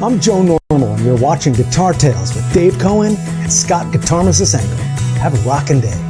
I'm Joe Normal, and you're watching Guitar Tales with Dave Cohen and Scott Guitar Masengo. Have a rockin' day.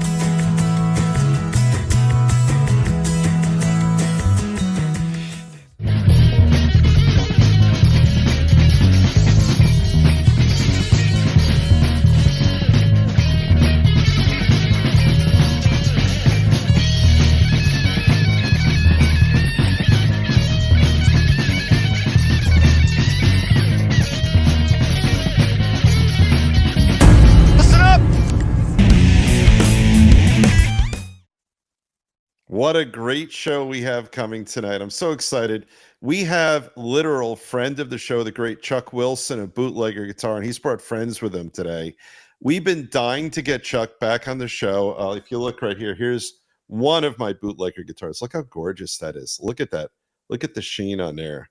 What a great show we have coming tonight. I'm so excited. We have literal friend of the show, the great Chuck Wilson of Bootlegger Guitar, and he's brought friends with him today. We've been dying to get Chuck back on the show. If you look right here, here's one of my Bootlegger guitars. Look how gorgeous that is. Look at that. Look at the sheen on there.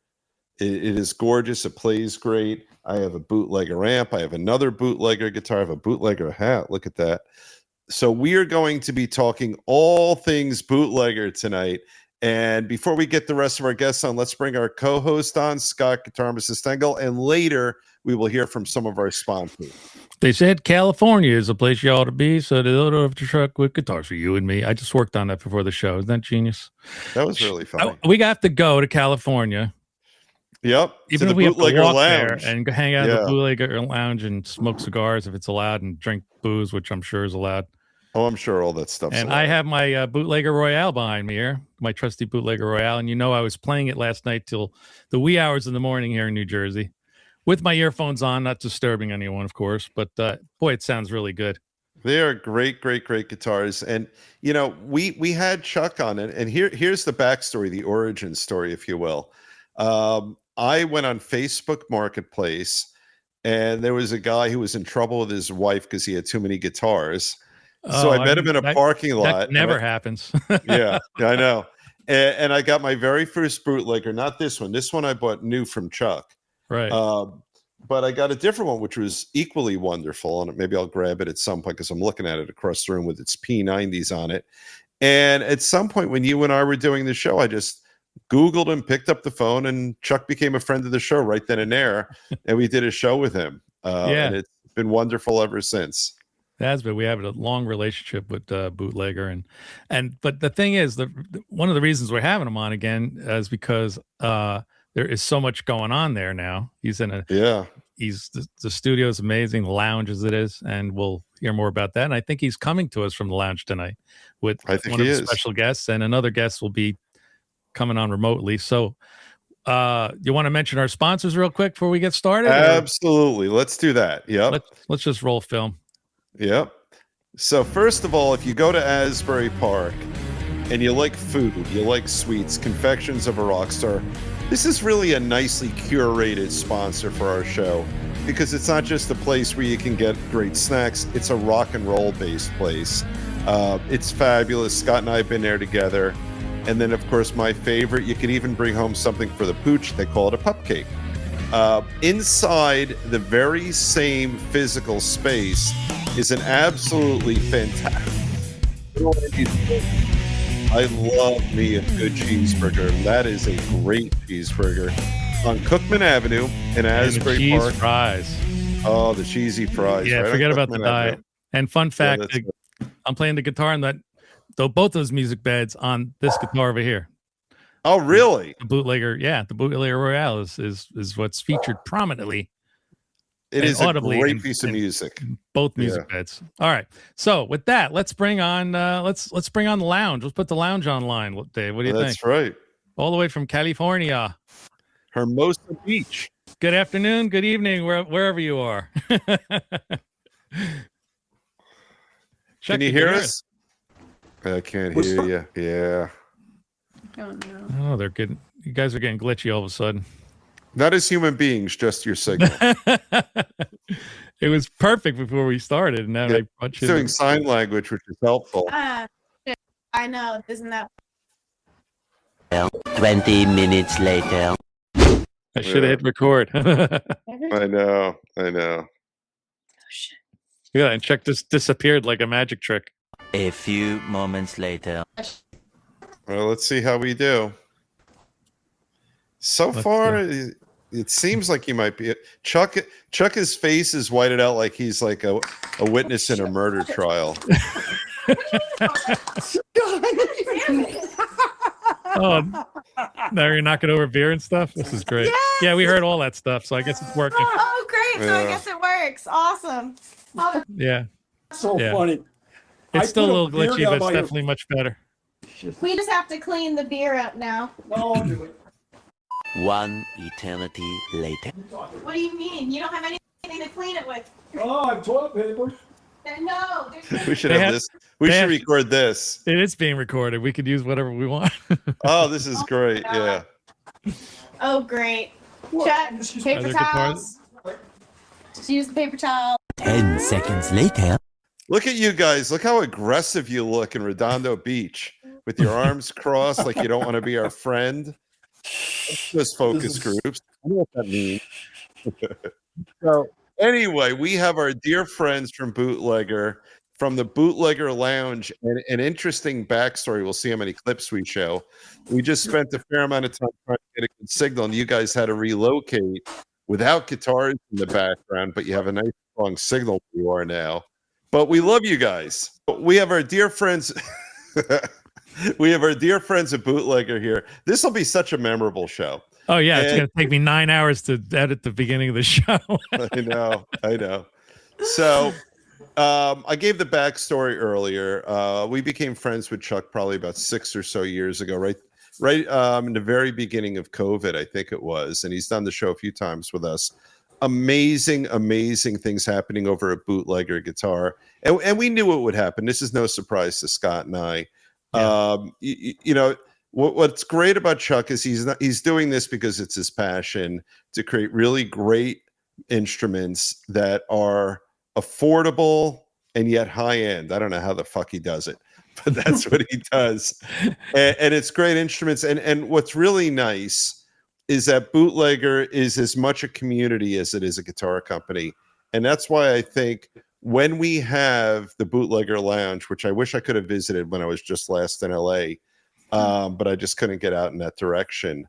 It is gorgeous. It plays great. I have a Bootlegger amp. I have another Bootlegger guitar. I have a Bootlegger hat. Look at that. So we are going to be talking all things Bootlegger tonight. And before we get the rest of our guests on, let's bring our co-host on, Scott Guitar Masengo, and later we will hear from some of our sponsors. They said California is a place you ought to be, so they load up the truck with guitars for you and me. I just worked on that before the show. Isn't that genius? That was really fun. We got to go to California. Yep. Even to if we have to walk Lounge. there and hang out at the Bootlegger Lounge and smoke cigars if it's allowed and drink booze, which I'm sure is allowed. Oh, I'm sure all that stuff. And I have my Bootlegger Royale behind me here, my trusty Bootlegger Royale. And I was playing it last night till the wee hours of the morning here in New Jersey with my earphones on, not disturbing anyone, of course. But boy, it sounds really good. They are great, great, great guitars. And, we had Chuck on it. And here's the backstory, the origin story, if you will. I went on Facebook Marketplace, and there was a guy who was in trouble with his wife because he had too many guitars. So I met him in a parking lot. That never happens. Yeah, I know. And I got my very first Bootlegger, not this one. This one I bought new from Chuck. Right. But I got a different one, which was equally wonderful. And maybe I'll grab it at some point because I'm looking at it across the room with its P90s on it. And at some point when you and I were doing the show, I just Googled and picked up the phone, and Chuck became a friend of the show right then and there. And we did a show with him. And it's been wonderful ever since. We have a long relationship with Bootlegger, but the thing is, one of the reasons we're having him on again is because there is so much going on there now. He's in the studio is amazing, the lounge as it is, and we'll hear more about that. And I think he's coming to us from the lounge tonight with one of the special guests, and another guest will be coming on remotely. So you want to mention our sponsors real quick before we get started? Absolutely. Let's do that. Yep. Let's just roll film. Yep. So first of all, if you go to Asbury Park and you like food, you like sweets, Confections of a Rockstar, this is really a nicely curated sponsor for our show, because it's not just a place where you can get great snacks. It's a rock and roll based place. It's fabulous. Scott and I have been there together. And then, of course, my favorite, you can even bring home something for the pooch. They call it a pupcake. Inside the very same physical space is an absolutely fantastic. I love me a good cheeseburger. That is a great cheeseburger on Cookman Avenue in Asbury Park. Fries. Oh, the cheesy fries. Yeah, right, forget about the diet. And fun fact, I'm playing the guitar on both those music beds on this guitar over here. Oh, really? The Bootlegger, the Bootlegger Royale is what's featured prominently. It is a great piece of music. Both music beds. All right. So with that, let's bring on let's bring on the lounge. Let's put the lounge online, Dave. What do you think? That's right. All the way from California. Hermosa Beach. Good afternoon, good evening, wherever you are. Can you hear us? I can't hear you. Yeah. Oh no. Oh, they're getting. You guys are getting glitchy all of a sudden. Not as human beings, just your signal. It was perfect before we started, and now I punch doing sign language, which is helpful. I know, isn't that? 20 minutes later. I should have hit record. I know. Oh shit. Yeah, and check this disappeared like a magic trick. A few moments later. Well, let's see how we do. So far, It seems like he might be. Chuck, his face is whited out like he's like a witness in a murder trial. Oh, now you're knocking over beer and stuff? This is great. Yes! Yeah, we heard all that stuff, so I guess it's working. Oh, great. So I Yeah. guess it works. Awesome. Oh, Yeah. So Yeah. funny. It's still a put little beer glitchy, down but it's by definitely much better. we just have to clean the beer up now. No, I'll do it. One eternity later. What do you mean? You don't have anything to clean it with? Oh, I'm toilet paper. No. We should They have have- this. We they should have- record this. It is being recorded. We could use whatever we want. Oh, this is great. Yeah. Oh, great. What? Chuck, This is- paper Other guitars? towels. Just use the paper towel. 10 seconds later. Look at you guys. Look how aggressive you look in Redondo Beach with your arms crossed like you don't want to be our friend. Those focus This is- groups. I know what that means. So anyway, we have our dear friends from Bootlegger, from the Bootlegger Lounge, and an interesting backstory. We'll see how many clips we show. We just spent a fair amount of time trying to get a good signal, and you guys had to relocate without guitars in the background, but you have a nice strong signal where you are now. But we love you guys. We have our dear friends. We have our dear friends at Bootlegger here. This will be such a memorable show. Oh, yeah. It's And- going to take me 9 hours to edit the beginning of the show. I know. So I gave the backstory earlier. We became friends with Chuck probably about 6 or so years ago, right in the very beginning of COVID, I think it was. And he's done the show a few times with us. Amazing things happening over at Bootlegger Guitar. And we knew it would happen. This is no surprise to Scott and I. Yeah. You know, what's great about Chuck is he's doing this because it's his passion to create really great instruments that are affordable and yet high end. I don't know how the fuck he does it, but that's what he does. And it's great instruments. And what's really nice is that Bootlegger is as much a community as it is a guitar company. And that's why I think when we have the Bootlegger Lounge, which I wish I could have visited when I was just last in LA, but I just couldn't get out in that direction.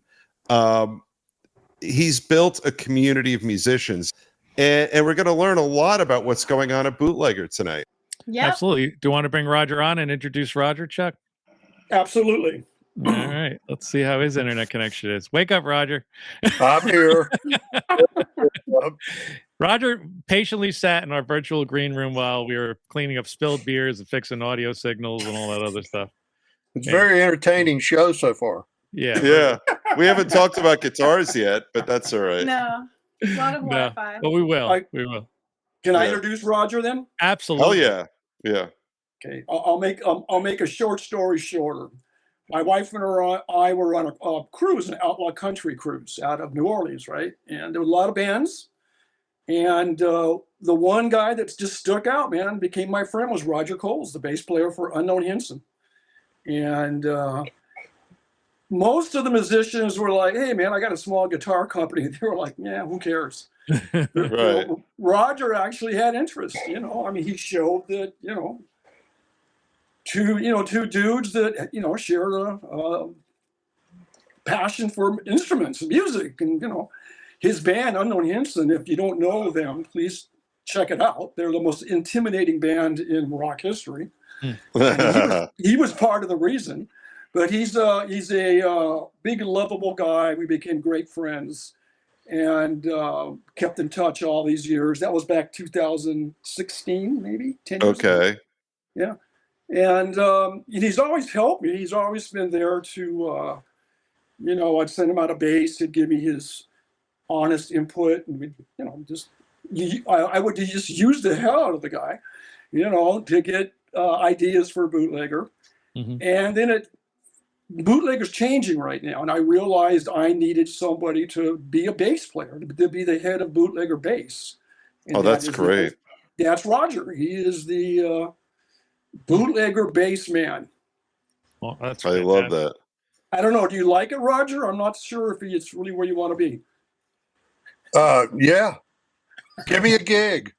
He's built a community of musicians, and we're going to learn a lot about what's going on at Bootlegger tonight. Yep. Absolutely. Do you want to bring Roger on and introduce Roger, Chuck? Absolutely. All right. Let's see how his internet connection is. Wake up, Roger. I'm here. Roger patiently sat in our virtual green room while we were cleaning up spilled beers and fixing audio signals and all that other stuff. It's a very entertaining show so far. Yeah. Yeah, we haven't talked about guitars yet, but that's all right. No. A lot of No, Wi-Fi. but we will. I- We will. Can I Yeah. introduce Roger then? Absolutely. Hell yeah. Okay, I'll make a short story shorter. My wife and I were on a cruise, an outlaw country cruise out of New Orleans, right? And there were a lot of bands. And the one guy that just stuck out, man, became my friend was Roger Kohrs, the bass player for Unknown Hinson. And most of the musicians were like, "Hey, man, I got a small guitar company." They were like, "Yeah, who cares?" Right. Roger actually had interest. I mean, he showed that two dudes that shared a passion for instruments and music, and his band Unknown Hinson. If you don't know them, please check it out. They're the most intimidating band in rock history. He was part of the reason, but he's a big lovable guy. We became great friends and kept in touch all these years. That was back 2016, maybe 10 years ago. Okay. Yeah. And he's always helped me. He's always been there to, I'd send him out a bass. He'd give me his honest input. And we'd, I would just use the hell out of the guy, to get ideas for Bootlegger. Mhm. And then Bootlegger's changing right now. And I realized I needed somebody to be a bass player, to be the head of Bootlegger bass. And Oh, that's that is great. That's Roger. He is the Bootlegger bass man. Well, that's I love fantastic. that. I don't know. Do you like it, Roger? I'm not sure if it's really where you want to be. Yeah. Give me a gig.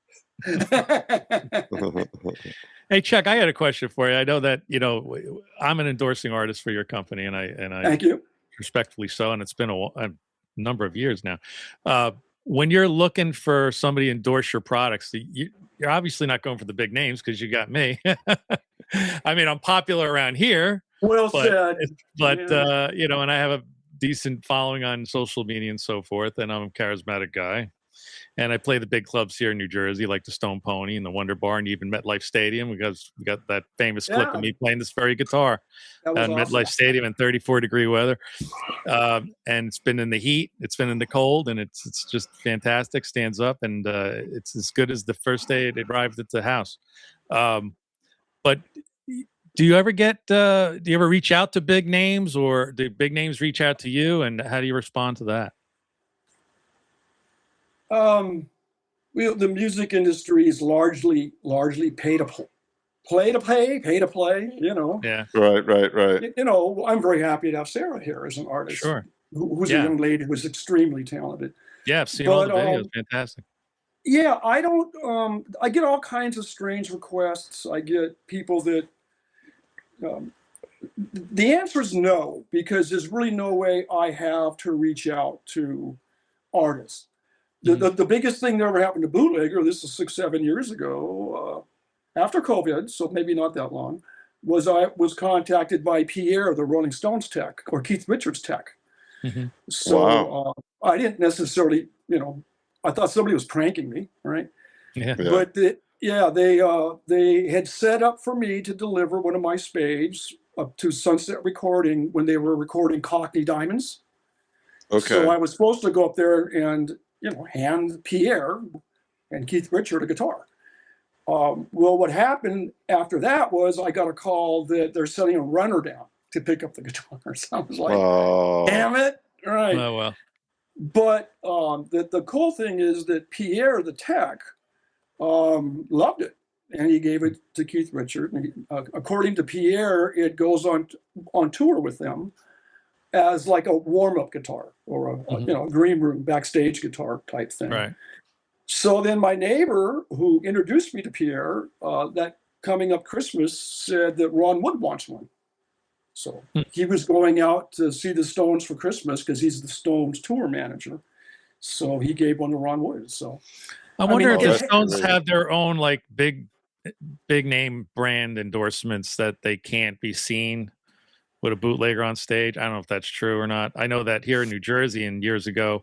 Hey, Chuck, I had a question for you. I know that, I'm an endorsing artist for your company, and I Thank you. respectfully so, and it's been a number of years now. When you're looking for somebody to endorse your products, you're obviously not going for the big names because you got me. I mean, I'm popular around here, Well but said. but you know, and I have a decent following on social media and so forth, and I'm a charismatic guy. And I play the big clubs here in New Jersey, like the Stone Pony and the Wonder Bar, and even MetLife Stadium, because we got that famous clip of me playing this very guitar That at was awesome. MetLife Stadium in 34-degree weather. And it's been in the heat, it's been in the cold, and it's just fantastic. Stands up, and it's as good as the first day it arrived at the house. But do you ever reach out to big names, or do big names reach out to you, and how do you respond to that? The music industry is largely pay to play, you know. Yeah. Right. You know, I'm very happy to have Sera here as an artist. Sure. Who's a young lady who's extremely talented. Yeah, I've seen all the videos. Fantastic. Yeah, I don't. I get all kinds of strange requests. I get people that. The answer is no, because there's really no way I have to reach out to artists. The biggest thing that ever happened to Bootlegger, this is 6-7 years ago, after COVID, so maybe not that long, was I was contacted by Pierre, the Rolling Stones tech, or Keith Richards tech. Mm-hmm. So I didn't necessarily, you know, I thought somebody was pranking me, right? Yeah. But they had set up for me to deliver one of my spades up to Sunset Recording when they were recording Cockney Diamonds. Okay. So I was supposed to go up there and, you know, hand Pierre and Keith Richard a guitar. Well, what happened after that was I got a call that they're sending a runner down to pick up the guitar. So I was like, damn it. All right. Oh, well. But the cool thing is that Pierre, the tech, loved it. And he gave it to Keith Richard. And according to Pierre, it goes on tour with them as like a warm-up guitar or a you know, green room backstage guitar type thing. Right. So then my neighbor who introduced me to Pierre, that coming up Christmas, said that Ron Wood wants one. So he was going out to see the Stones for Christmas because he's the Stones tour manager. So he gave one to Ron Wood. So I wonder if the that's Stones great. have their own like big name brand endorsements that they can't be seen with a bootlegger on stage. I don't know if that's true or not. I know that here in New Jersey, and years ago,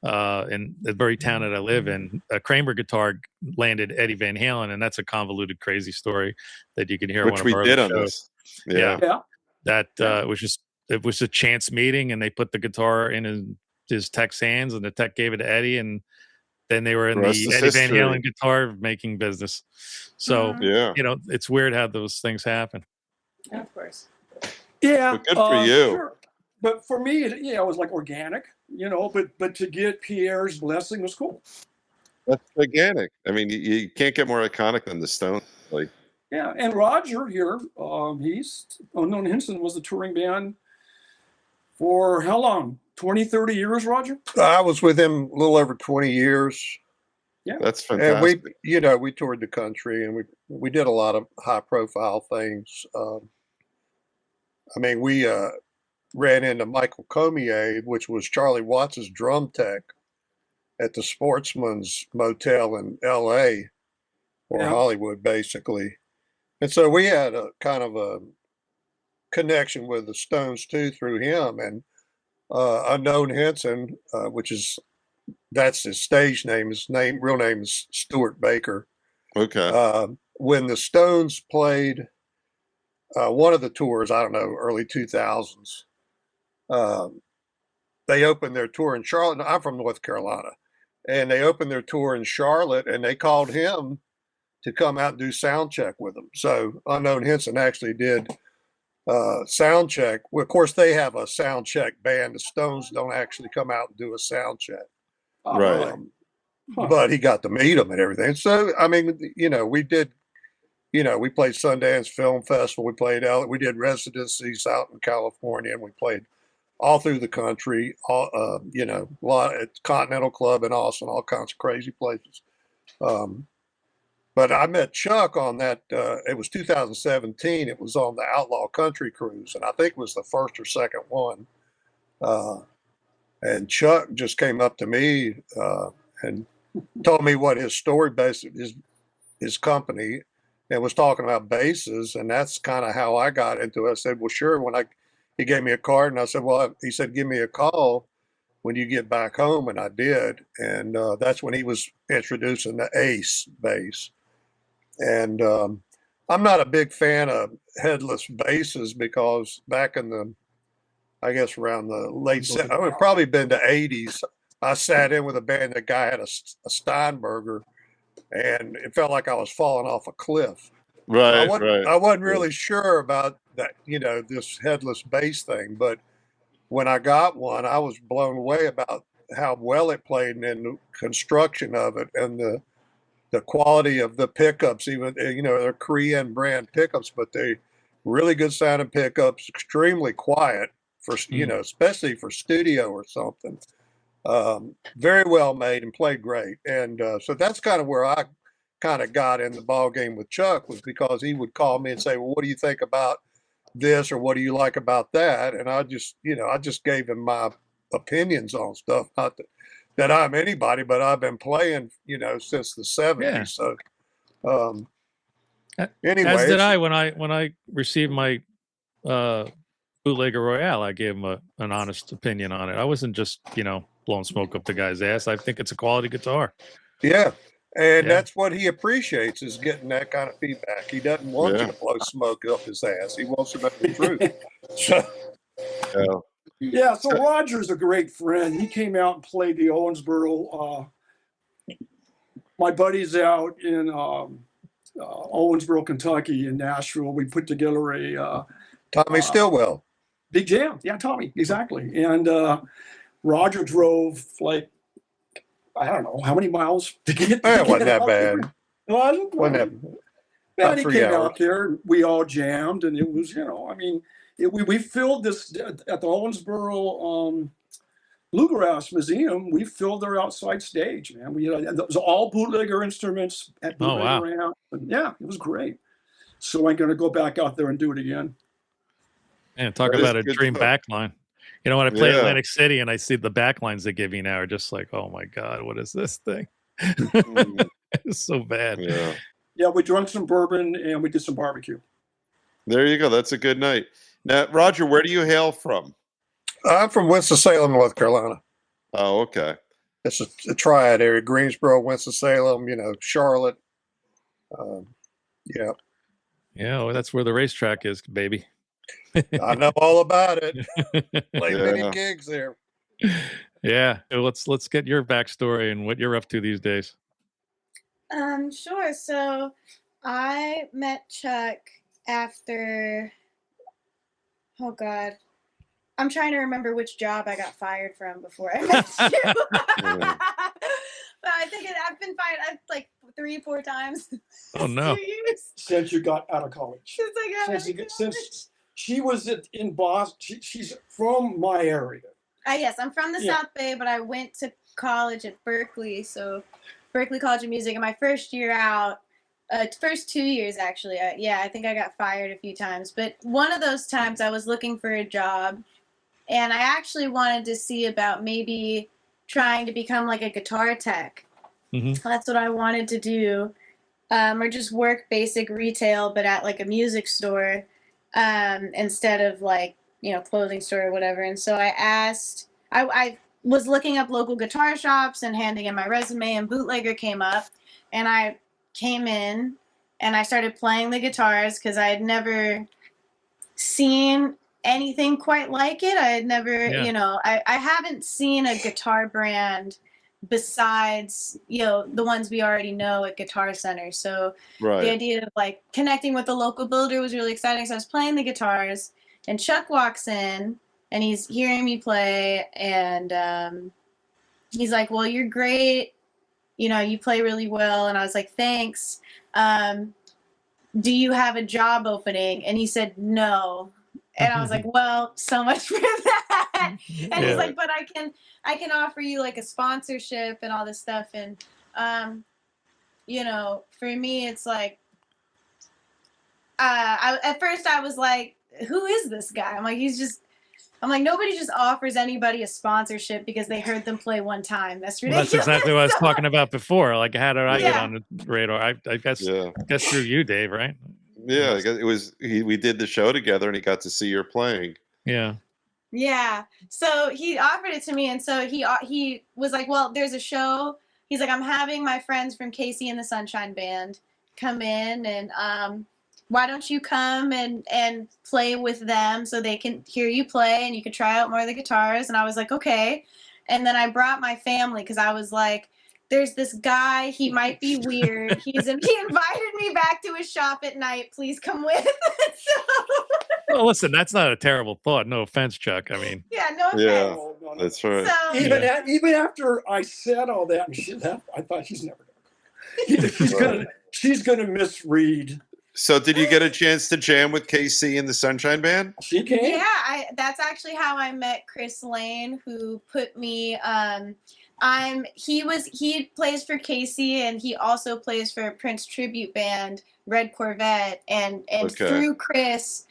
in the very town that I live in, a Kramer guitar landed Eddie Van Halen, and that's a convoluted, crazy story that you can hear. Which on we one of did our on shows. this. Yeah. That it was a chance meeting, and they put the guitar in his tech's hands, and the tech gave it to Eddie, and then they were in the Eddie Van Halen guitar making business. So you know, it's weird how those things happen. Yeah, of course. Yeah, But good for you. Sure. But for me, it was like organic, you know. But to get Pierre's blessing was cool. That's organic. I mean, you can't get more iconic than the Stones. Like, Yeah, and Roger here, he's Unknown Hinson was the touring band for how long? 20, 30 years, Roger? I was with him a little over 20 years. that's And fantastic. we toured the country, and we did a lot of high profile things. I mean, we ran into Michael Comier, which was Charlie Watts's drum tech at the Sportsman's Motel in LA or Hollywood, basically. And so we had a kind of a connection with the Stones too through him. And Unknown Hinson, that's his stage name. His real name is Stuart Baker. Okay. When the Stones played one of the tours, I don't know, early 2000s, they opened their tour in Charlotte. I'm from North Carolina, and they opened their tour in Charlotte, and they called him to come out and do sound check with them. So Unknown Hinson actually did sound check. Well, of course, they have a sound check band. The Stones don't actually come out and do a sound check. Right. But he got to meet them and everything. So, I mean, you know, we did, you know, we played Sundance Film Festival. We did residencies out in California, and we played all through the country, you know, a lot at Continental Club in Austin, all kinds of crazy places. But I met Chuck on that. It was 2017. It was on the Outlaw Country Cruise, and I think it was the first or second one. And Chuck just came up to me and told me what his story base his company, and was talking about basses, and that's kind of how I got into it. I said, well, sure. He gave me a card, and I said, well, he said, give me a call when you get back home, and I did. And that's when he was introducing the Ace bass. And I'm not a big fan of headless basses because back in the, I guess around the late, I would probably been the 80s. I sat in with a band. The guy had a Steinberger, and it felt like I was falling off a cliff. Right, I wasn't really sure about that, this headless bass thing. But when I got one, I was blown away about how well it played and the construction of it and the quality of the pickups. Even they're Korean brand pickups, but they really good sounding pickups, extremely quiet for especially for studio or something. Very well made and played great. And so that's kind of where I kind of got in the ball game with Chuck, was because he would call me and say, well, what do you think about this, or what do you like about that? And I just gave him my opinions on stuff. Not that I'm anybody, but I've been playing, since the 70s. Yeah. So anyway, as did I when I received my Bootlegger Royale. I gave him an honest opinion on it. I wasn't just blowing smoke up the guy's ass. I think it's a quality guitar. Yeah. And that's what he appreciates, is getting that kind of feedback. He doesn't want you to blow smoke up his ass. He wants to know the truth. So Roger's a great friend. He came out and played the Owensboro. My buddies out in Owensboro, Kentucky, in Nashville. We put together a Tommy Stillwell big jam. Yeah, Tommy, exactly. And Roger drove like, I don't know how many miles to get. It wasn't that bad. And he came out there. We all jammed, and it was, we filled this at the Owensboro Bluegrass Museum. We filled their outside stage, man. It was all bootlegger instruments at Bootlegger Amp. And it was great. So I'm going to go back out there and do it again. And talk about a dream backline. When I play Atlantic City and I see the backlines they give you now are just like, oh my God, what is this thing? It's so bad. Yeah, we drank some bourbon and we did some barbecue. There you go. That's a good night. Now, Roger, where do you hail from? I'm from Winston-Salem, North Carolina. Oh, okay. It's a triad area: Greensboro, Winston-Salem, Charlotte. Yeah, well, that's where the racetrack is, baby. I know all about it. Played many gigs there. Yeah, let's get your backstory and what you're up to these days. Sure. So I met Chuck after, oh God, I'm trying to remember which job I got fired from before I met you. But I think I've been fired like 3-4 times. Oh no! Since you got out of college. Since she was in Boston. She's from my area. Yes, I'm from the South Bay, but I went to college at Berkeley, so Berkeley College of Music. And my first year out, first 2 years actually, I think I got fired a few times. But one of those times I was looking for a job, and I actually wanted to see about maybe trying to become like a guitar tech. Mm-hmm. That's what I wanted to do, or just work basic retail, but at like a music store instead of like, clothing store or whatever. And so I asked, I was looking up local guitar shops and handing in my resume, and Bootlegger came up, and I came in and I started playing the guitars because I had never seen anything quite like it. I had never, I haven't seen a guitar brand besides, the ones we already know at Guitar Center. So the idea of like connecting with the local builder was really exciting. So I was playing the guitars, and Chuck walks in and he's hearing me play, and he's like, well, you're great. You play really well. And I was like, thanks. Do you have a job opening? And he said, no. And I was like, well, so much for that. And he's like, but I can offer you like a sponsorship and all this stuff. And, for me, it's like, at first I was like, who is this guy? I'm like, he's just I'm like, nobody just offers anybody a sponsorship because they heard them play one time. That's Well, ridiculous. that's exactly what I was talking about before. Like, how did I get Yeah. on the radar? I guess through you, Dave, right? Yeah, I guess it was. We did the show together, and he got to see your playing. Yeah. Yeah. So he offered it to me, and so he was like, "Well, there's a show." He's like, "I'm having my friends from Casey and the Sunshine Band come in, and why don't you come and play with them so they can hear you play and you could try out more of the guitars?" And I was like, "Okay." And then I brought my family because I was like, there's this guy, he might be weird. He invited me back to his shop at night. Please come with. Well, listen, that's not a terrible thought. No offense, Chuck. I mean, Yeah, no offense. Yeah, No. that's right. So, Even after I said all that and she left, I thought she's never gonna. She's gonna misread. So, did you get a chance to jam with KC and the Sunshine Band? She came. yeah, that's actually how I met Chris Lane, who put me. He plays for Casey, and he also plays for a Prince tribute band, Red Corvette, and through Chris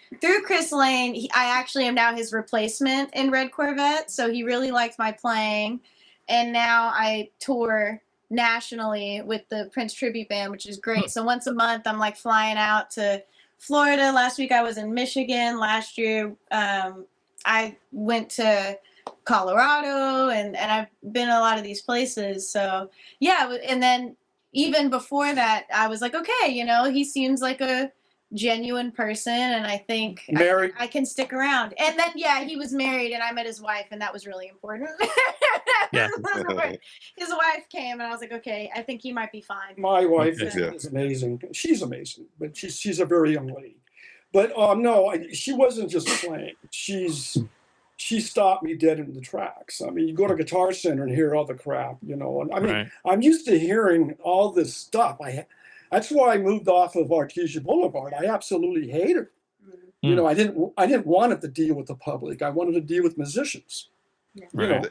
Lane, I actually am now his replacement in Red Corvette. So he really liked my playing, and now I tour nationally with the Prince tribute band, which is great. So once a month, I'm like flying out to Florida. Last week I was in Michigan. Last year, I went to Colorado, and I've been a lot of these places. So yeah, and then even before that, I was like, okay, he seems like a genuine person, and I think Married. I can stick around. And then he was married, and I met his wife, and that was really important. Yeah. His wife came, and I was like, okay, I think he might be fine. My wife Yeah. is amazing. She's amazing, but she's a very young lady. But no, she wasn't just playing. She stopped me dead in the tracks. I mean, you go to Guitar Center and hear all the crap, And I mean, Right. I'm used to hearing all this stuff. That's why I moved off of Artesia Boulevard. I absolutely hated it. I didn't want it to deal with the public. I wanted to deal with musicians. Right.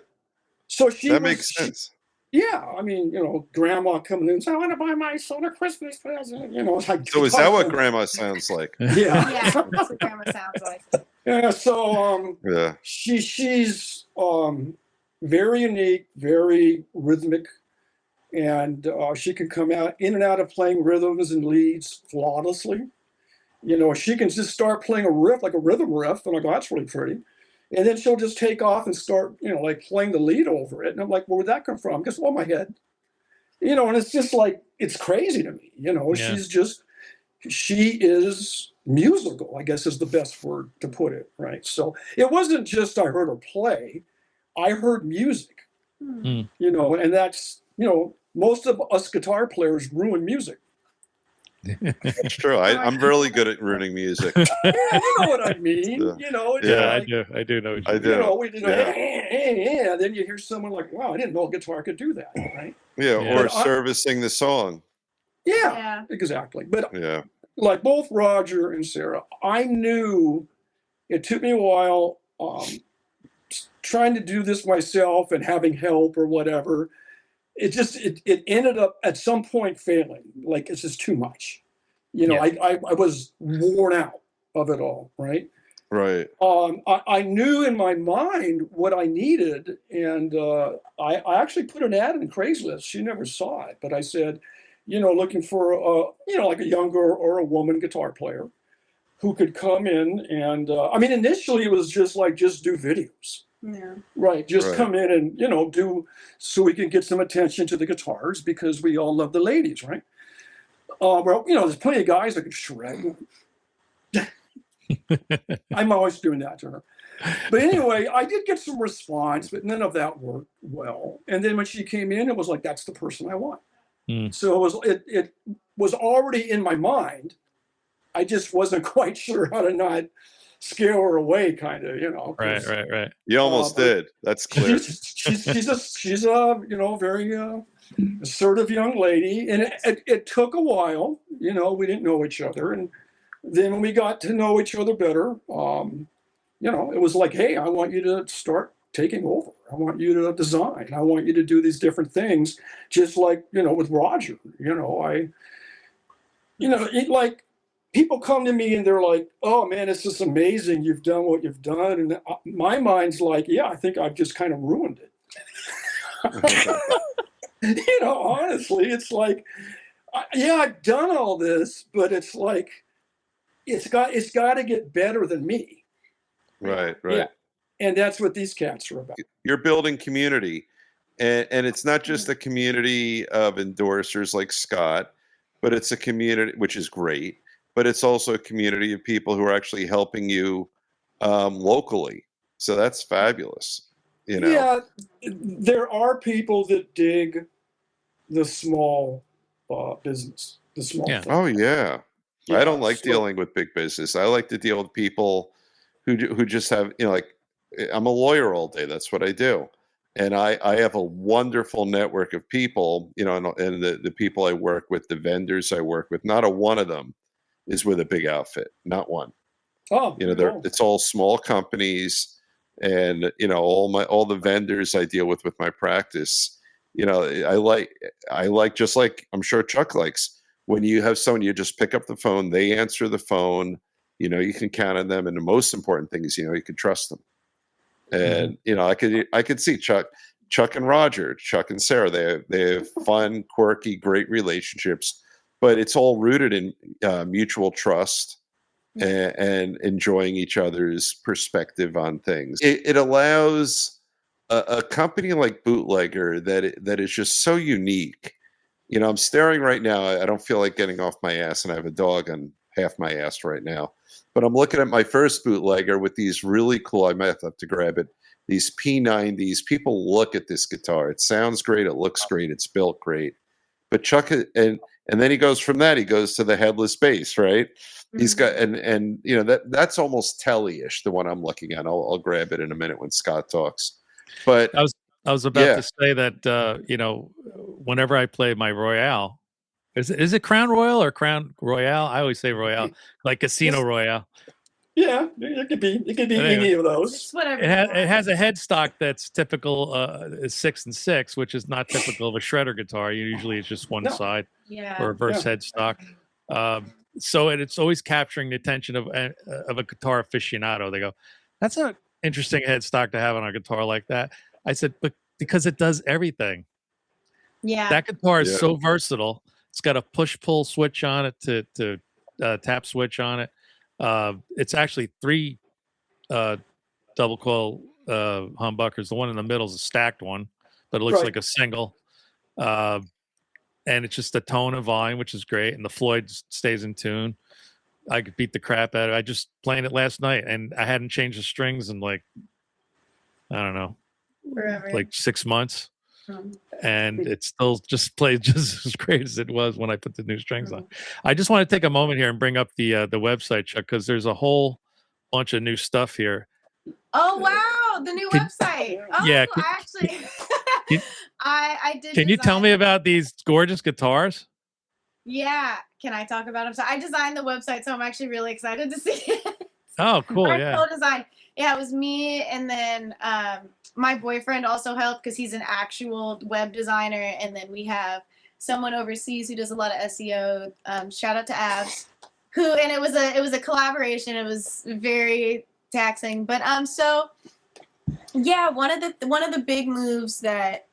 So That makes sense. Yeah, I mean, grandma coming in and saying, "I want to buy my son a Christmas present." It's like. So, is that what Grandma sounds like? Yeah. Yeah, that's what grandma sounds like. Yeah. So Yeah. she's very unique, very rhythmic, and she can come out in and out of playing rhythms and leads flawlessly. She can just start playing a riff, like a rhythm riff, and I go, "That's really pretty." And then she'll just take off and start, like playing the lead over it. And I'm like, "Where'd that come from?" Guess what? My head. And it's just like, it's crazy to me. Yeah. She is musical, I guess is the best word to put it, right? So it wasn't just I heard her play, I heard music, and that's, most of us guitar players ruin music. That's true. I'm really good at ruining music. Yeah, you know what I mean. It's Yeah, like, I do know. I do. We did and then you hear someone like, "Wow, I didn't know a guitar could do that," right? Yeah, Yeah. or But servicing the song. Yeah, exactly. But Yeah. like both Roger and Sera, I knew it took me a while trying to do this myself and having help or whatever. It ended up at some point failing. Like, it's just too much. I was worn out of it all, right? Right. I knew in my mind what I needed, and I actually put an ad in Craigslist. She never saw it, but I said, looking for like a younger or a woman guitar player who could come in and I mean, initially it was just do videos. Yeah. Right. Just Right. come in and, do so we can get some attention to the guitars because we all love the ladies, right? Well, there's plenty of guys that can shred. I'm always doing that to her. But anyway, I did get some response, but none of that worked well. And then when she came in, it was like, that's the person I want. So it was already in my mind. I just wasn't quite sure how to not scare her away, kind of, 'cause, Right. You almost did. That's clear. She's a very assertive young lady, and it took a while. We didn't know each other, and then when we got to know each other better, it was like, "Hey, I want you to start taking over. I want you to design. I want you to do these different things," just like with Roger. people come to me and they're like, "Oh man, it's just amazing. You've done what you've done." And my mind's like, "Yeah, I think I've just kind of ruined it." Honestly, it's like, yeah, I've done all this, but it's like, it's got to get better than me. Right. Yeah. And that's what these cats are about. You're building community, and it's not just a community of endorsers like Scott, but it's a community, which is great, but it's also a community of people who are actually helping you locally. So that's fabulous. Yeah, there are people that dig the small business, the small thing. Oh yeah. I don't like dealing with big business. I like to deal with people who just have, like, I'm a lawyer all day. That's what I do. And I have a wonderful network of people, and the people I work with, the vendors I work with, not a one of them is with a big outfit. Not one. Oh, it's all small companies, and all the vendors I deal with my practice. I like just like I'm sure Chuck likes, when you have someone, you just pick up the phone, they answer the phone, you can count on them, and the most important thing is you can trust them. And I could see Chuck and Roger, Chuck and Sera, they have fun, quirky, great relationships, but it's all rooted in mutual trust and enjoying each other's perspective on things. It allows a company like Bootlegger that is just so unique. I'm staring right now. I don't feel like getting off my ass, and I have a dog on half my ass right now. But I'm looking at my first Bootlegger with these really cool, I might have to grab it, these P90s. People look at this guitar. It sounds great. It looks great. It's built great. But Chuck, and then he goes from that, he goes to the headless bass, right? Mm-hmm. He's got, and that's almost Telly-ish, the one I'm looking at. I'll grab it in a minute when Scott talks. But I was about to say that, whenever I play my Royale, is it Crown Royal or Crown Royale? I always say Royale, like Casino Royale. Yeah, it could be any of those. It's whatever. It has a headstock that's typical 6-6, which is not typical of a shredder guitar. Usually it's just one side or reverse headstock. So it's always capturing the attention of a guitar aficionado. They go, "That's an interesting headstock to have on a guitar like that." I said, "But because it does everything." Yeah, that guitar is so versatile. It's got a push-pull switch on it to tap switch on it. It's actually 3 double coil humbuckers. The one in the middle is a stacked one, but it looks like a single. And it's just a tone and volume, which is great. And the Floyd stays in tune. I could beat the crap out of it. I just played it last night, and I hadn't changed the strings in I don't know, forever. like 6 months. And it still just plays just as great as it was when I put the new strings on. I just want to take a moment here and bring up the website, Chuck, because there's a whole bunch of new stuff here. Oh wow, the new website. Oh yeah, I did. Can you tell me about these gorgeous guitars? Yeah, can I talk about them? So I designed the website, so I'm actually really excited to see it. Oh, cool! Yeah, design. Yeah, it was me, and then my boyfriend also helped because he's an actual web designer, and then we have someone overseas who does a lot of SEO. Shout out to Abs, and it was a collaboration. It was very taxing, but so yeah, one of the big moves that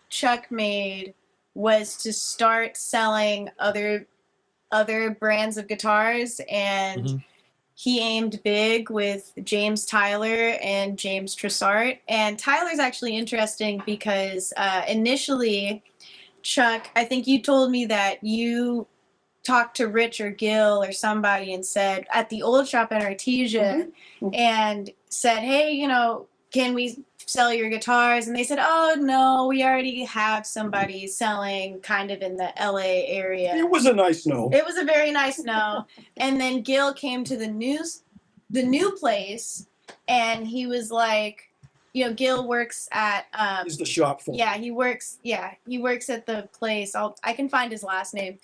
Chuck made was to start selling other brands of guitars, and he aimed big with James Tyler and James Tressart. And Tyler's actually interesting because initially, Chuck, I think you told me that you talked to Rich or Gil or somebody and said at the old shop in Artesia and said, "Hey, can we sell your guitars?" And they said, "Oh no, we already have somebody selling kind of in the LA area." It was a nice no. It was a very nice no. And then Gil came to the new place, and he was like, Gil works at he's the shop for. Yeah, he works at the place. I can find his last name.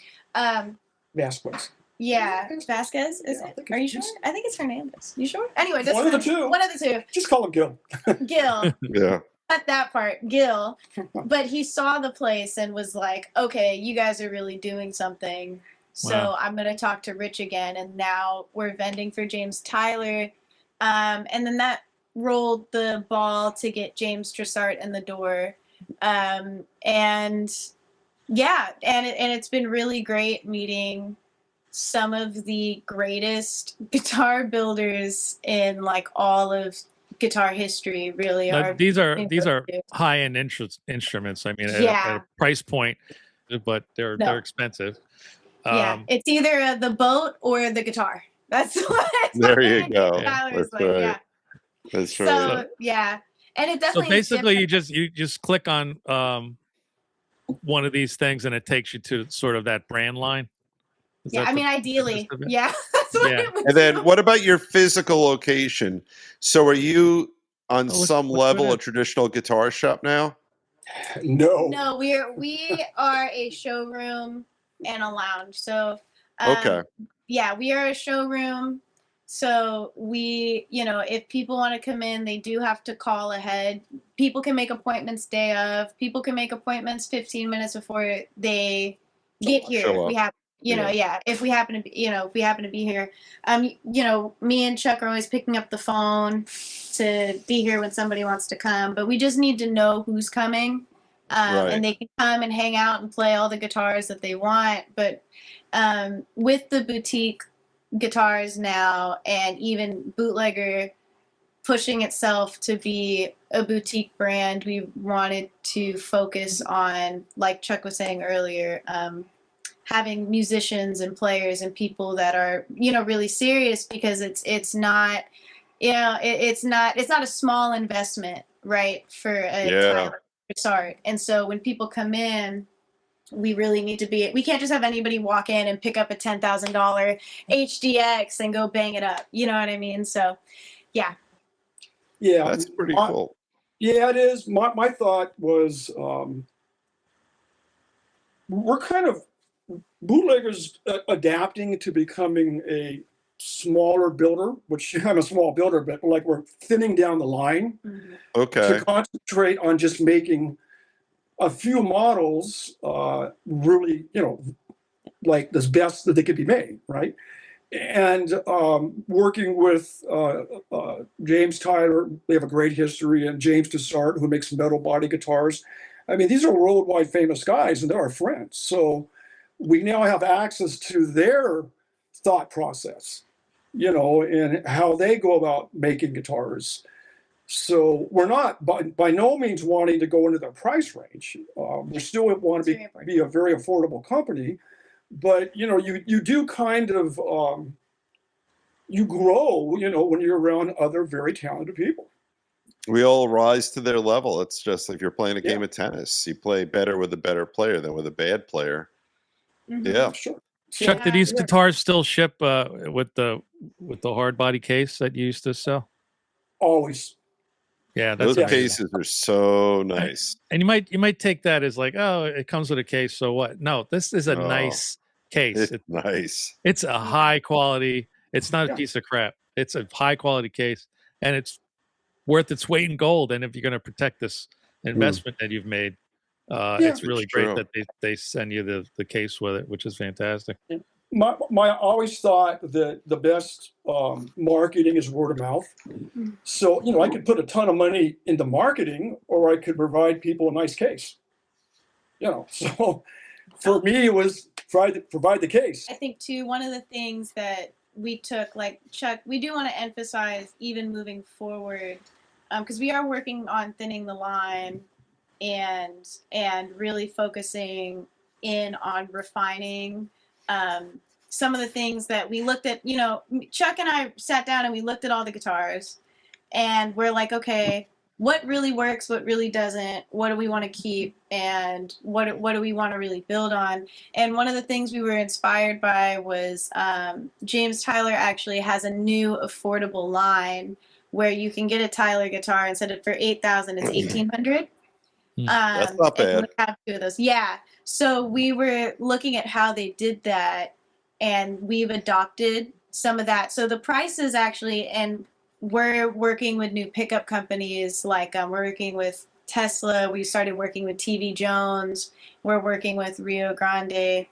Vasquez. Yeah, Vasquez, is it? Are you sure? I think it's Hernandez. You sure? Anyway, that's one of the two. One of the two. Just call him Gil. Gil. Yeah. Not that part, Gil. But he saw the place and was like, "Okay, you guys are really doing something. So Wow. I'm going to talk to Rich again. And now we're vending for James Tyler. And then that rolled the ball to get James Tressart in the door. And yeah, and it's been really great meeting some of the greatest guitar builders in like all of guitar history. Really, Now, these are incredible. high-end instruments. I mean, at Yeah. a price point, but No. they're expensive. Yeah, it's either the boat or the guitar. That's what. There you go. Tyler's That's like, right. yeah. That's right. So yeah, and it So definitely. is basically, different. you just click on one of these things, and it takes you to sort of that brand line. Is Yeah, that I mean, the ideally, gist of it? yeah. That's what Yeah. it would And then do. what about your physical location? So are you on some look level at a traditional guitar shop now? No. No, we are a showroom and a lounge. So Okay. yeah, we are a showroom. So we, if people want to come in, they do have to call ahead. People can make appointments day of. People can make appointments 15 minutes before they get here. Show If we up. have, if we happen to be, if we happen to be here. Me and Chuck are always picking up the phone to be here when somebody wants to come, but we just need to know who's coming. Right. And they can come and hang out and play all the guitars that they want. But with the boutique guitars now, and even Bootlegger pushing itself to be a boutique brand, we wanted to focus on, like Chuck was saying earlier, having musicians and players and people that are, really serious, because it's not, it's not a small investment, right, for a Tyler Guitar. And so when people come in, we really need to be, we can't just have anybody walk in and pick up a $10,000 HDX and go bang it up. You know what I mean? So, yeah. Yeah. That's pretty cool. Yeah, it is. My thought was, we're kind of, Bootlegger's adapting to becoming a smaller builder, which I'm a small builder, but like we're thinning down the line Okay. to concentrate on just making a few models really, like the best that they could be made, right? And working with James Tyler, they have a great history, and James Tressart, who makes metal body guitars. I mean, these are worldwide famous guys, and they're our friends. So we now have access to their thought process, and how they go about making guitars. So we're not by no means wanting to go into their price range. We still want to be a very affordable company, but you do kind of you grow, when you're around other very talented people. We all rise to their level. It's just like you're playing a game of tennis. You play better with a better player than with a bad player. Yeah. Sure. Chuck, do these guitars still ship with the hard body case that you used to sell? Always. Yeah, that's Those amazing. cases are so nice. And you might take that as like, oh, it comes with a case, so what? No, this is a nice case. It's nice. It's a high quality. It's not a piece of crap. It's a high quality case, and it's worth its weight in gold. And if you're going to protect this investment that you've made, it's really great that they send you the case with it, which is fantastic. I always thought that the best marketing is word of mouth. So, I could put a ton of money into marketing, or I could provide people a nice case. So for me, it was provide the case. I think too, one of the things that we took, like Chuck, we do want to emphasize even moving forward, because we are working on thinning the line and really focusing in on refining some of the things that we looked at. Chuck and I sat down and we looked at all the guitars, and we're like, okay, what really works, what really doesn't, what do we want to keep, and what do we want to really build on. And one of the things we were inspired by was James Tyler actually has a new affordable line where you can get a Tyler guitar, instead of for $8,000, it's $1,800. That's not bad. Have two of those. Yeah. So we were looking at how they did that, and we've adopted some of that. So the prices actually, and we're working with new pickup companies, like we're working with Tesla. We started working with TV Jones. We're working with Rio Grande.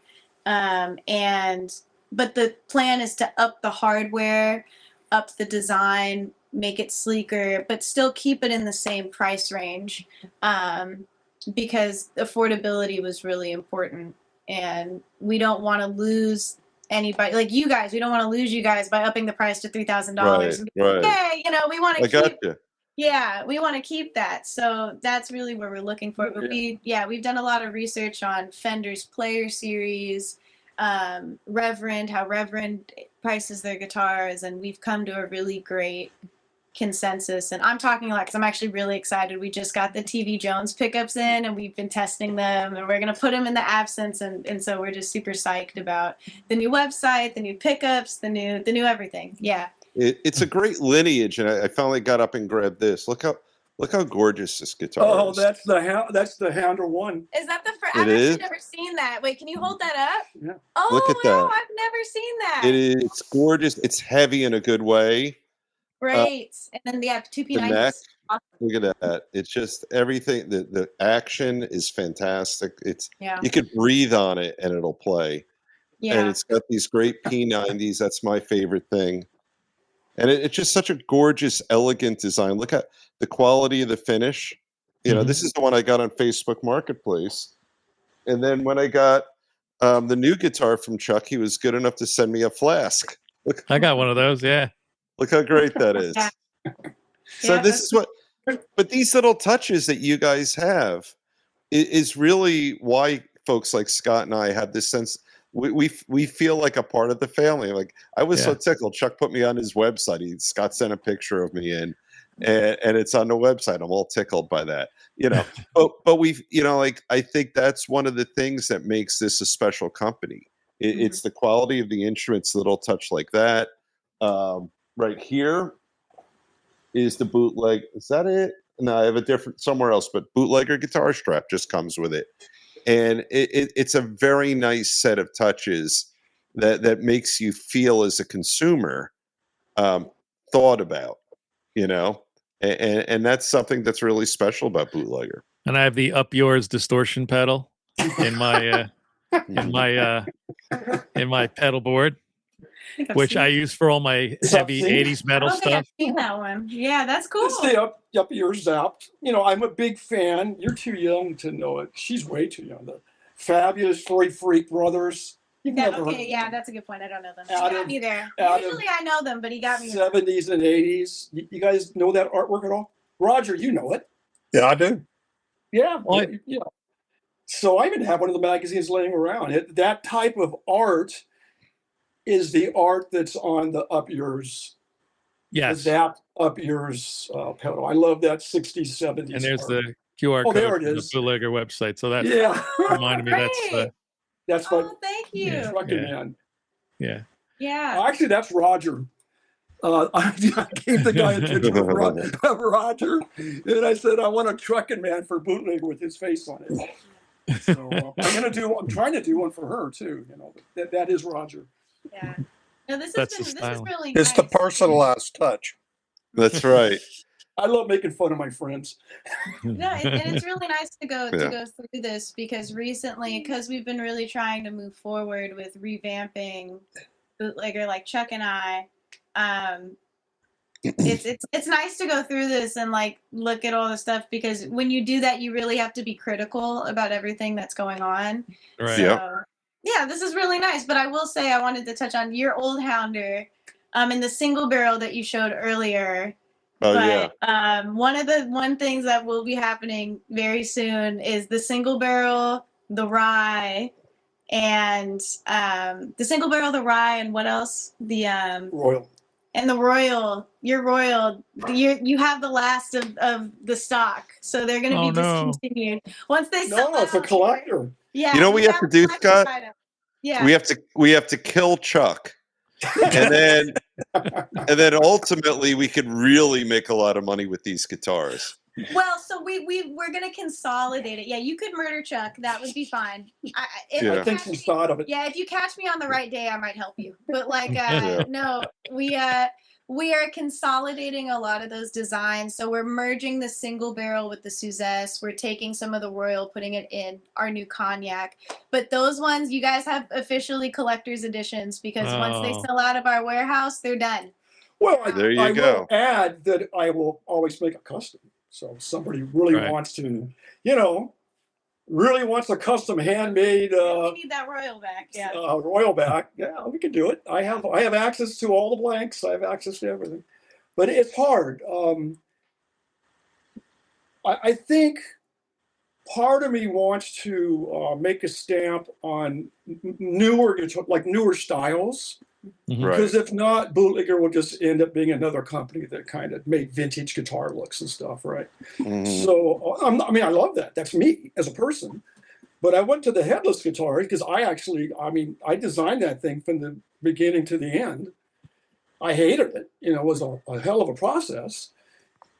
But the plan is to up the hardware, up the design, make it sleeker, but still keep it in the same price range, because affordability was really important. And we don't want to lose anybody, like you guys. We don't want to lose you guys by upping the price to $3,000. Right. Hey, we want to I got keep. you. Yeah, we want to keep that. So that's really what we're looking for. But we've done a lot of research on Fender's Player Series, Reverend, how Reverend prices their guitars, and we've come to a really great consensus. And I'm talking a lot because I'm actually really excited. We just got the TV Jones pickups in, and we've been testing them, and we're going to put them in the absence. And so we're just super psyched about the new website, the new pickups, the new everything. Yeah. It's a great lineage, and I finally got up and grabbed this. Look how gorgeous this guitar is. That's the Handler one. Is that the first? I've actually never seen that. Wait, can you hold that up? Yeah. Oh, Look at wow, that. I've never seen that. It's gorgeous. It's heavy in a good way. Great. And then two The P90s. neck. Awesome. Look at that. It's just everything. The action is fantastic. Yeah. You could breathe on it and it'll play. Yeah. And it's got these great P90s. That's my favorite thing. And it's just such a gorgeous, elegant design. Look at the quality of the finish. This is the one I got on Facebook Marketplace. And then when I got the new guitar from Chuck, he was good enough to send me a flask. I got one of those. Yeah. Look how great that is. So this is but these little touches that you guys have is really why folks like Scott and I have this sense. We feel like a part of the family. Like I was so tickled. Chuck put me on his website. Scott sent a picture of me in, and it's on the website. I'm all tickled by that, But we've, I think that's one of the things that makes this a special company. It's the quality of the instruments, little touch like that. Right here is the bootleg. Is that it? No, I have a different somewhere else, but Bootlegger guitar strap just comes with it. And it's a very nice set of touches that makes you feel as a consumer thought about, and that's something that's really special about Bootlegger. And I have the Up Yours distortion pedal in my in my pedal board, which I use for all my heavy 80s metal stuff. I've seen that one. Yeah, that's cool. It's the up yours zapped. I'm a big fan. You're too young to know it. She's way too young. The fabulous Toy Freak brothers. That's a good point. I don't know them. He got me there. Usually I know them, but he got me there. 70s and 80s. You guys know that artwork at all? Roger, you know it. Yeah, I do. Yeah. So I even have one of the magazines laying around. That type of art is the art that's on the Up Yours. Yes. The Up Yours pedal. I love that 60s, 70s. And there's art. the QR code there it from is. The Bootlegger website. So that reminded me that's what. Thank you. Trucking Man. Yeah. Yeah. Actually, that's Roger. I gave the guy a picture of Roger, and I said I want a Trucking Man for Bootlegger with his face on it. So I'm trying to do one for her too. That is Roger. Yeah. No, this is really It's nice. the personalized touch. That's right. I love making fun of my friends. No, and it's really nice to go through this because recently, because we've been really trying to move forward with revamping Bootlegger, like Chuck and I. It's nice to go through this and look at all the stuff because when you do that, you really have to be critical about everything that's going on. Right. So, yeah, this is really nice. But I will say I wanted to touch on your old Hounder, and the single barrel that you showed earlier. One things that will be happening very soon is the single barrel, the rye, and the single barrel, the rye, and what else? The Royal. And the Royal, your Royal, you have the last of the stock, so they're going to be discontinued once they sell. No, it's a collector. Yeah, you know what we have to do, Scott? Yeah, we have to kill Chuck, and then ultimately we could really make a lot of money with these guitars. Well, so we're going to consolidate it. Yeah, you could murder Chuck. That would be fine. I think she's thought of it. Yeah, if you catch me on the right day, I might help you. But no, we are consolidating a lot of those designs. So we're merging the single barrel with the Suzette. We're taking some of the Royal, putting it in our new Cognac. But those ones, you guys have officially collector's editions because once they sell out of our warehouse, they're done. Well, There you I go. will add that I will always make a custom. So if somebody really wants to, you know, really wants a custom handmade we need that Royal back. Yeah. Royal back. Yeah, we can do it. I have access to all the blanks. I have access to everything. But it's hard. I think part of me wants to make a stamp on newer guitar, like newer styles. Because if not, Bootlegger will just end up being another company that kind of made vintage guitar looks and stuff, right? So, I mean, I love that. That's me as a person. But I went to the headless guitar because I designed that thing from the beginning to the end. I hated it. You know, it was a hell of a process.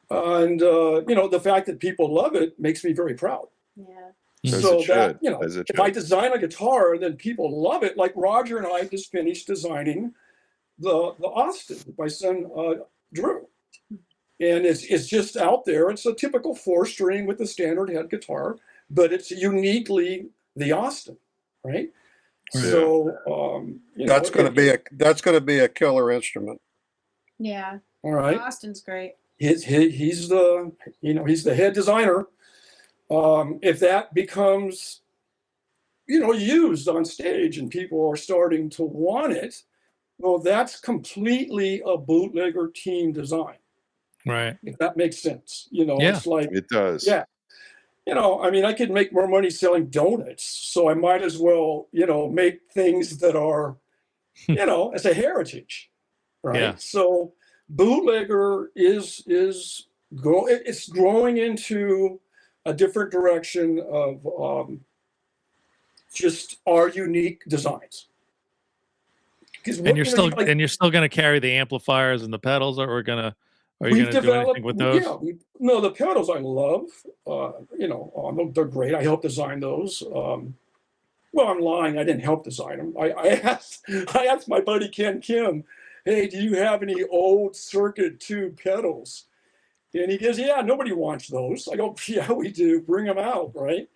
And, you know, the fact that people love it makes me very proud. Yeah. So that, you know, if I design a guitar and then people love it, like Roger and I just finished designing the Austin, my son Drew. And it's just out there. It's a typical 4-string with the standard head guitar, but it's uniquely the Austin, right? So you know, that's going to be a killer instrument. Yeah. All right. Austin's great. He's the, you know, he's the head designer. If that becomes, you know, used on stage and people are starting to want it, well, that's completely a Bootlegger team design. Right. If that makes sense. You know, Yeah. it's like, It does. yeah. You know, I mean, I could make more money selling donuts, so I might as well, you know, make things that are, you know, as a heritage, right? Yeah. So Bootlegger it's growing into a different direction of just our unique designs. And you're still going to carry the amplifiers and the pedals, or are you going to do anything with those? Yeah, no, the pedals I love. You know, they're great. I helped design those. Well, I'm lying. I didn't help design them. I asked my buddy Ken Kim, "Hey, do you have any old circuit tube pedals?" And he goes, "Yeah, nobody wants those." I go, "Yeah, we do. Bring them out, right?"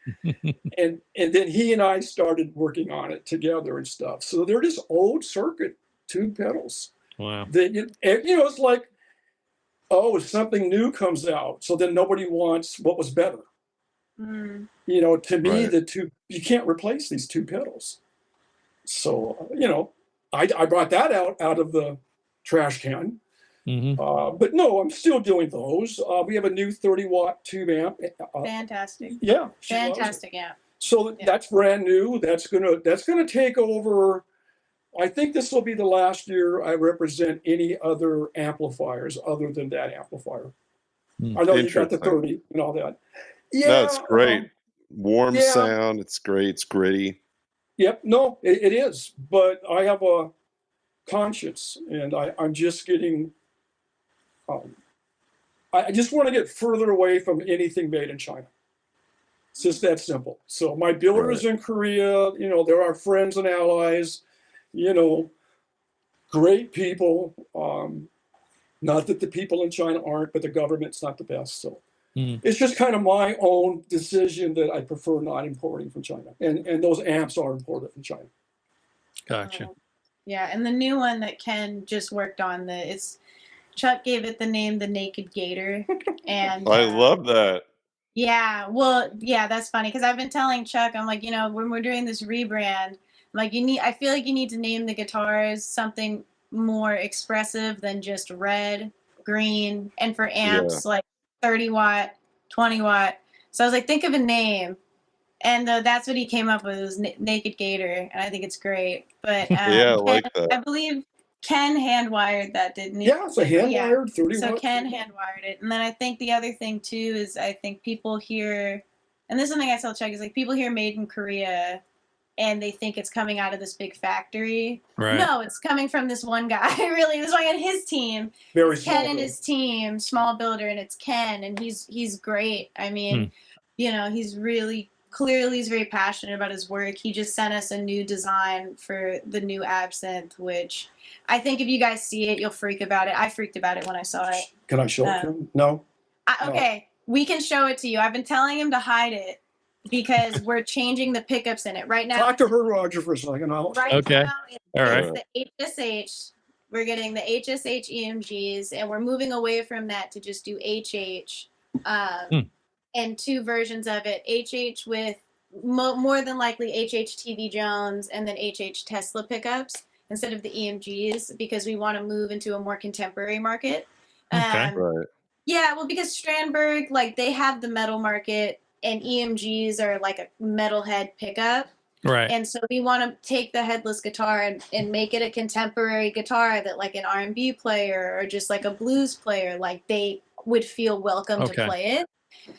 and then he and I started working on it together and stuff. So they're just old circuit tube pedals. Wow. That you know, it's like, oh, something new comes out, so then nobody wants what was better. You know, to me, you can't replace these two pedals. So you know, I brought that out of the trash can. But no, I'm still doing those. We have a new 30-watt tube amp. Fantastic. Yeah. Fantastic amp. So that's brand new. That's gonna take over. I think this will be the last year I represent any other amplifiers other than that amplifier. I know you got the 30 and all that. Yeah, no, it's great. Warm sound. It's great. It's gritty. Yep. No, it is. But I have a conscience, and I'm just getting. I just want to get further away from anything made in China. It's just that simple. So my builder is in Korea. You know, they're our friends and allies. You know, great people. Not that the people in China aren't, but the government's not the best. So it's just kind of my own decision that I prefer not importing from China. And those amps are imported from China. Gotcha. Yeah, and the new one that Ken just worked on, Chuck gave it the name the Naked Gator. And I love that. Yeah, well, yeah, that's funny because I've been telling Chuck, I'm like, you know, when we're doing this rebrand, I'm like, I feel like you need to name the guitars something more expressive than just red, green, and for amps like 30-watt, 20-watt. So I was like, think of a name, and that's what he came up with. It was Naked Gator, and I think it's great. But yeah, I like that. I believe Ken hand-wired that, didn't he? Yeah, it's a hand-wired 30-watt. So Ken hand-wired it. And then I think the other thing, too, is I think people hear, and this is something I tell Chuck, is like people hear made in Korea, and they think it's coming out of this big factory. Right. No, it's coming from this one guy, really. This one guy and his team. Very Ken and his team, small builder, and it's Ken, and he's great. I mean, you know, he's really clearly is very passionate about his work. He just sent us a new design for the new Absinthe, which I think if you guys see it, you'll freak about it. I freaked about it when I saw it. Can I show it to him? No. Okay, we can show it to you. I've been telling him to hide it because we're changing the pickups in it right now. Talk to her, Roger, for a second. Okay. Now, All right. it's the HSH. We're getting the HSH EMGs, and we're moving away from that to just do HH. And 2 versions of it: HH with more than likely HH TV Jones, and then HH Tesla pickups instead of the EMGs, because we want to move into a more contemporary market. Okay. Right. Yeah, well, because Strandberg, like, they have the metal market, and EMGs are like a metalhead pickup. Right. And so we want to take the headless guitar and make it a contemporary guitar that, like, an R&B player or just like a blues player, like, they would feel welcome to play it.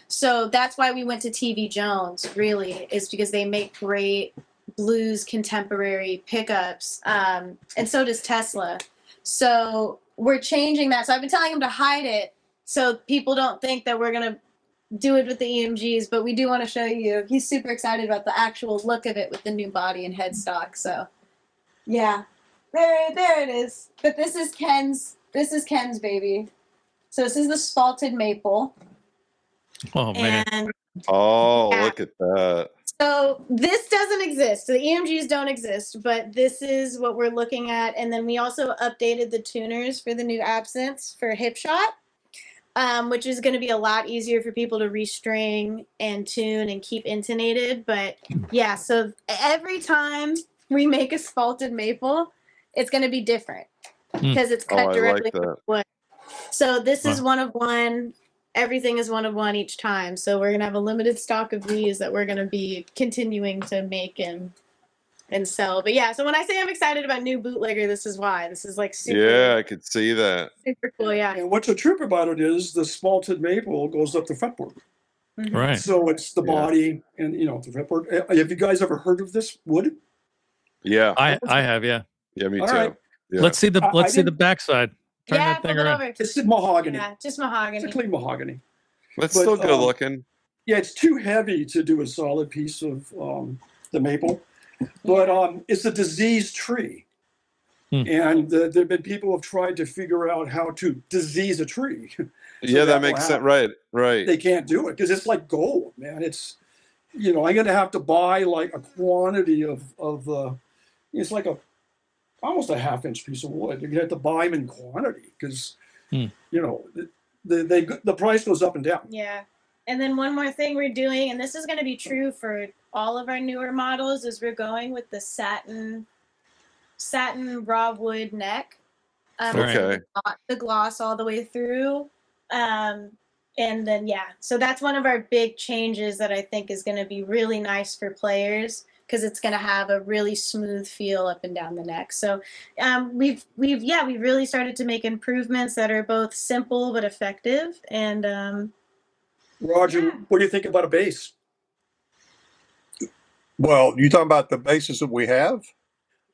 So that's why we went to TV Jones, really, is because they make great blues contemporary pickups. And so does Tesla. So we're changing that. So I've been telling him to hide it so people don't think that we're going to do it with the EMGs, but we do want to show you. He's super excited about the actual look of it with the new body and headstock. So yeah, there it is. But this is Ken's baby. So this is the spalted maple. Oh man. And Oh, look at that. so this doesn't exist. The EMGs don't exist, but this is what we're looking at. And then we also updated the tuners for the new Absinthe for hip shot, which is going to be a lot easier for people to restring and tune and keep intonated. But yeah, so every time we make a spalted maple, it's going to be different because it's cut directly from the wood. So this is one of one. Everything is one of one each time. So we're going to have a limited stock of these that we're going to be continuing to make and sell. But yeah, so when I say I'm excited about new Bootlegger, this is why. This is like super. Yeah, I could see that. Super cool, yeah. And what's a trip about it is the spalted maple goes up the fretboard. Right. So it's the body and, the fretboard. Have you guys ever heard of this wood? Yeah. I have, yeah. Yeah, me All too. right. Yeah. Let's see the backside. Turn Yeah, that thing flip it around. over. It's mahogany. Yeah, just mahogany. It's a clean mahogany. That's But, still good looking. Yeah, it's too heavy to do a solid piece of the maple, but it's a diseased tree. And there have been people who have tried to figure out how to disease a tree. Yeah, that makes sense. Right. They can't do it because it's like gold, man. It's, I'm going to have to buy like a quantity of it's like almost a 1/2-inch piece of wood. You have to buy them in quantity because, the price goes up and down. Yeah. And then one more thing we're doing, and this is going to be true for all of our newer models, is we're going with the satin raw wood neck. Okay. The gloss all the way through. And then, so that's one of our big changes that I think is going to be really nice for players because it's going to have a really smooth feel up and down the neck. So we've really started to make improvements that are both simple but effective. And Roger, what do you think about a bass? Well, you talking about the basses that we have?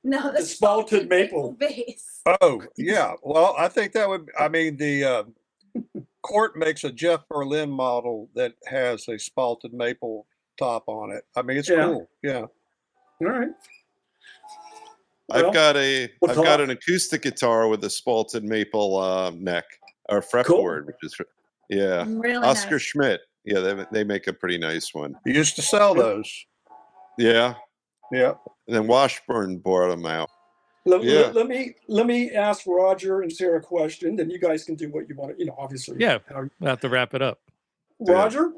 no, The spalted maple. base. Oh, yeah. Well, I think that would, the Court makes a Jeff Berlin model that has a spalted maple top on it. It's cool. Yeah. All right. I've got hot? an acoustic guitar with a spalted maple neck or fretboard, which is Really Oscar nice. Schmidt. Yeah, they make a pretty nice one. You used to sell those. Yeah, Yeah. and then Washburn bought them out. Let Yeah. me ask Roger and Sera a question, then you guys can do what you want to, obviously. Yeah, we'll have to wrap it up. Roger,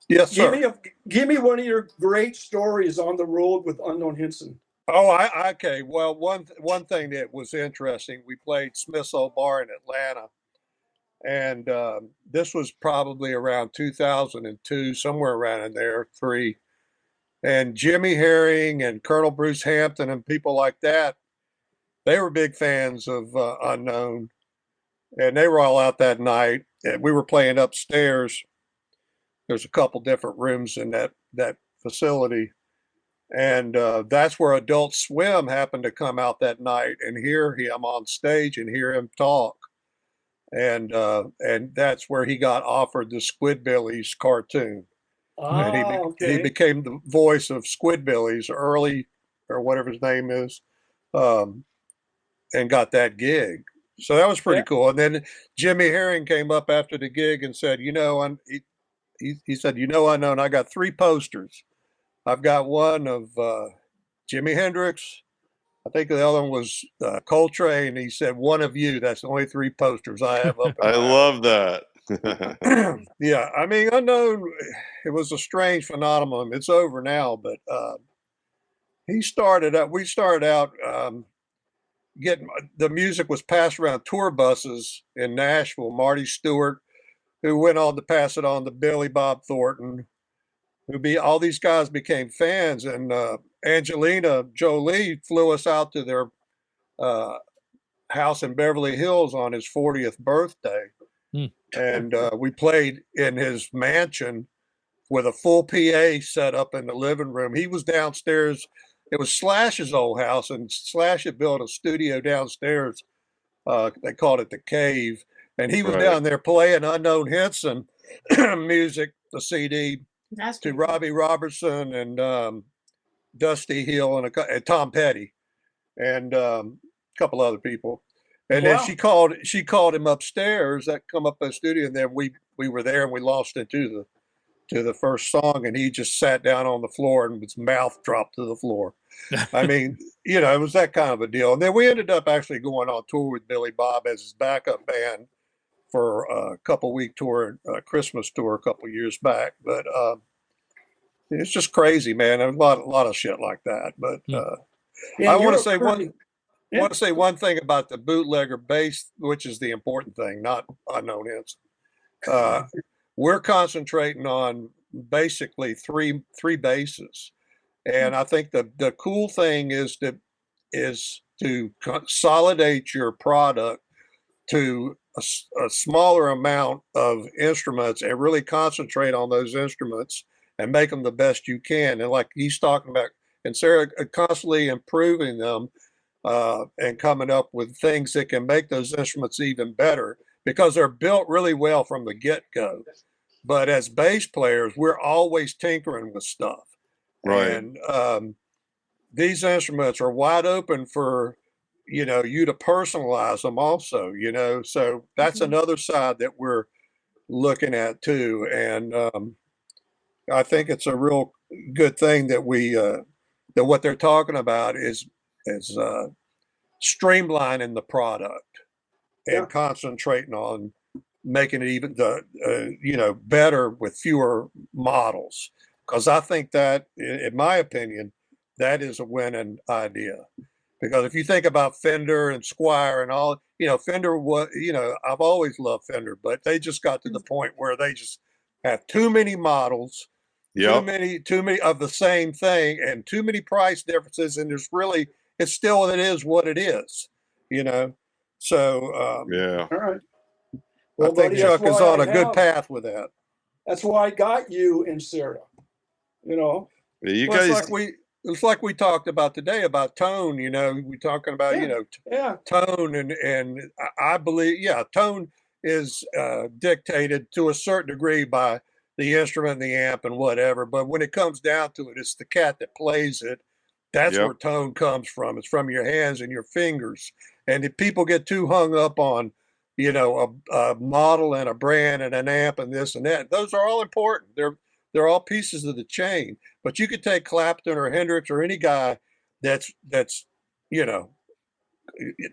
Yes, sir. give me one of your great stories on the road with Unknown Hinson. Oh, okay. Well, one thing that was interesting, we played Smith's Old Bar in Atlanta, and this was probably around 2002, somewhere around in there, 3. And Jimmy Herring and Colonel Bruce Hampton and people like that, they were big fans of Unknown, and they were all out that night. And we were playing upstairs. There's a couple different rooms in that facility. And that's where Adult Swim happened to come out that night and hear him on stage and hear him talk. And that's where he got offered the Squidbillies cartoon. And he okay. became the voice of Squidbillies early, or whatever his name is, and got that gig. So that was pretty cool. And then Jimmy Herring came up after the gig and said, you know, he said, you know, and I got 3 posters. I've got one of Jimi Hendrix. I think the other one was Coltrane. He said, one of you. That's the only 3 posters I have up. I love that. Yeah, I mean, Unknown, it was a strange phenomenon. It's over now, but we started out getting, the music was passed around tour buses in Nashville. Marty Stewart, who went on to pass it on to Billy Bob Thornton, all these guys became fans, and Angelina Jolie flew us out to their house in Beverly Hills on his 40th birthday. And we played in his mansion with a full PA set up in the living room. He was downstairs. It was Slash's old house, and Slash had built a studio downstairs. They called it the Cave. And he was down there playing Unknown Hinson music, the CD, to Robbie Robertson and Dusty Hill and Tom Petty and a couple other people. And then she called him upstairs, that come up in the studio, and then we were there and we lost it to the first song, and he just sat down on the floor and his mouth dropped to the floor. I mean, you know, it was that kind of a deal. And then we ended up actually going on tour with Billy Bob as his backup band for a couple-week tour, Christmas tour a couple years back. But it's just crazy, man. There's a lot of shit like that. But I want to say one thing about the bootlegger bass, which is the important thing, not Unknown Hinson. We're concentrating on basically three basses, and I think the cool thing is to consolidate your product to a smaller amount of instruments and really concentrate on those instruments and make them the best you can. And like he's talking about, and Sera, constantly improving them. And coming up with things that can make those instruments even better, because they're built really well from the get-go. But as bass players, we're always tinkering with stuff. Right. And these instruments are wide open for, you know, you to personalize them also, you know. So that's another side that we're looking at too. And I think it's a real good thing that that what they're talking about is streamlining the product and concentrating on making it even better with fewer models. Because I think that, in my opinion, that is a winning idea. Because if you think about Fender and Squier and all, you know, Fender was, you know, I've always loved Fender, but they just got to the point where they just have too many models. Too many of the same thing, and too many price differences, and it's still, it is what it is, you know. So all right. Well, I think Chuck is on a good path with that. That's why I got you and Sera. You know, you guys. It's like we talked about today about tone. You know, we're talking about tone, and I believe tone is dictated to a certain degree by the instrument, the amp, and whatever. But when it comes down to it, it's the cat that plays it. That's where tone comes from. It's from your hands and your fingers. And if people get too hung up on, you know, a model and a brand and an amp and this and that, those are all important. They're all pieces of the chain. But you could take Clapton or Hendrix or any guy that's you know,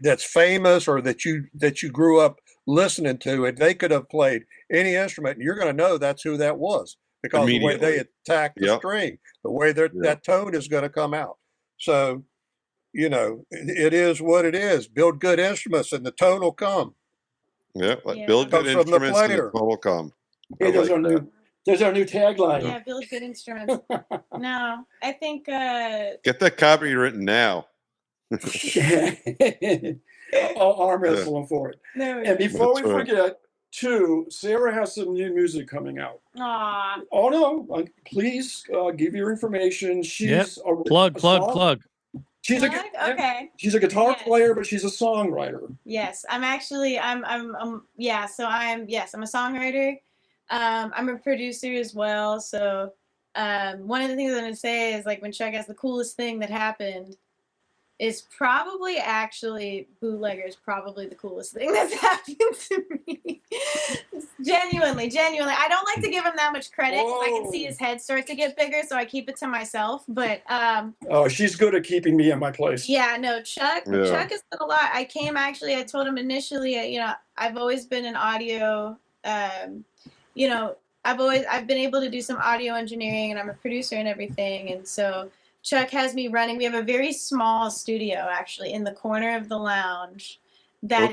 that's famous or that you grew up listening to, and they could have played any instrument, and you're going to know that's who that was, because the way they attack the string, the way that tone is going to come out. So, you know, it is what it is. Build good instruments and the tone will come. Build good instruments and the tone will come. Hey, there's our new tagline. Yeah, build good instruments. No, I think get that copy written now. I'll arm wrestle for it. No, and before we forget, too, Sera has some new music coming out. Aww. Oh no! Please give your information. She's a plug. She's she's a guitar player, but she's a songwriter. Yes, I'm actually I'm a songwriter. I'm a producer as well. So one of the things I'm going to say is like when Chuck asked the coolest thing that happened is probably actually Bootlegger is probably the coolest thing that's happened to me. Genuinely. I don't like to give him that much credit because I can see his head start to get bigger, so I keep it to myself. But oh, she's good at keeping me in my place. yeah, no, Chuck has done a lot. I told him initially, I've always been in audio, I've been able to do some audio engineering, and I'm a producer and everything, and so Chuck has me running. We have a very small studio actually in the corner of the lounge. That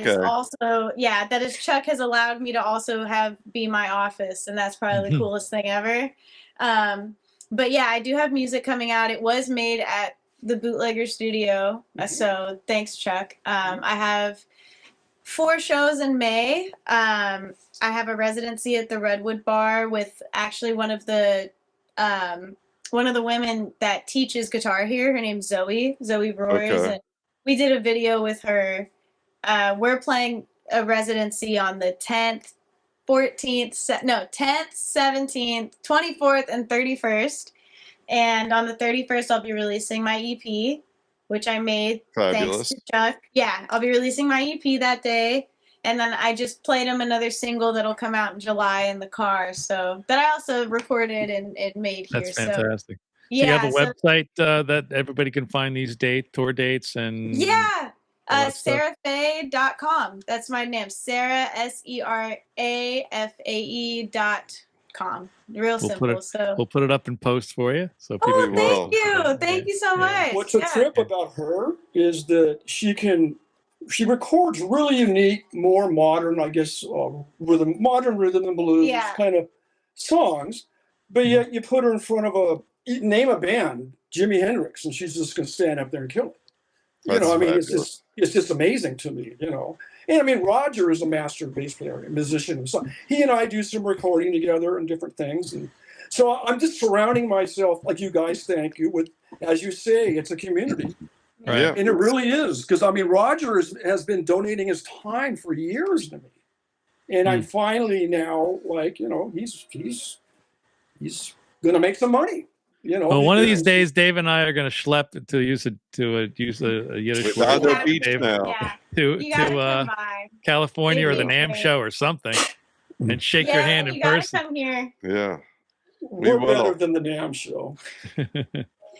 is Chuck has allowed me to also be my office, and that's probably the coolest thing ever. But yeah, I do have music coming out. It was made at the Bootlegger studio, so thanks, Chuck. I have 4 shows in May. I have a residency at the Redwood Bar with actually one of the women that teaches guitar here. Her name's Zoe Royers. Okay. And we did a video with her. We're playing a residency on the 10th, 17th, 24th, and 31st. And on the 31st, I'll be releasing my EP, which I made Fabulous. thanks to Chuck. Yeah, I'll be releasing my EP that day. And then I just played him another single that'll come out in July in the car. So that I also recorded and made here. That's fantastic. So, yeah, you have a website that everybody can find these tour dates and seraffae.com. That's my name. Sera SERAFAE.com. Real simple. We'll put it up in post for you. So people thank you. Thank you so much. What's a trip about her is that she records really unique, more modern, I guess, modern rhythm and blues kind of songs, but yet you put her in front of name a band, Jimi Hendrix, and she's just going to stand up there and kill it. It's just amazing to me, And I mean, Roger is a master bass player, a musician, and so he and I do some recording together and different things, and so I'm just surrounding myself, like you guys, thank you, with, as you say, it's a community. Right. Yeah. And it really is, because I mean, Roger has been donating his time for years to me, and I'm finally now like, he's gonna make some money. Well, one of these days, Dave and I are going to schlep to use a Yiddish word to California or the NAMM show or something, and shake your hand in person. Come here. Yeah, we're better than the NAMM show.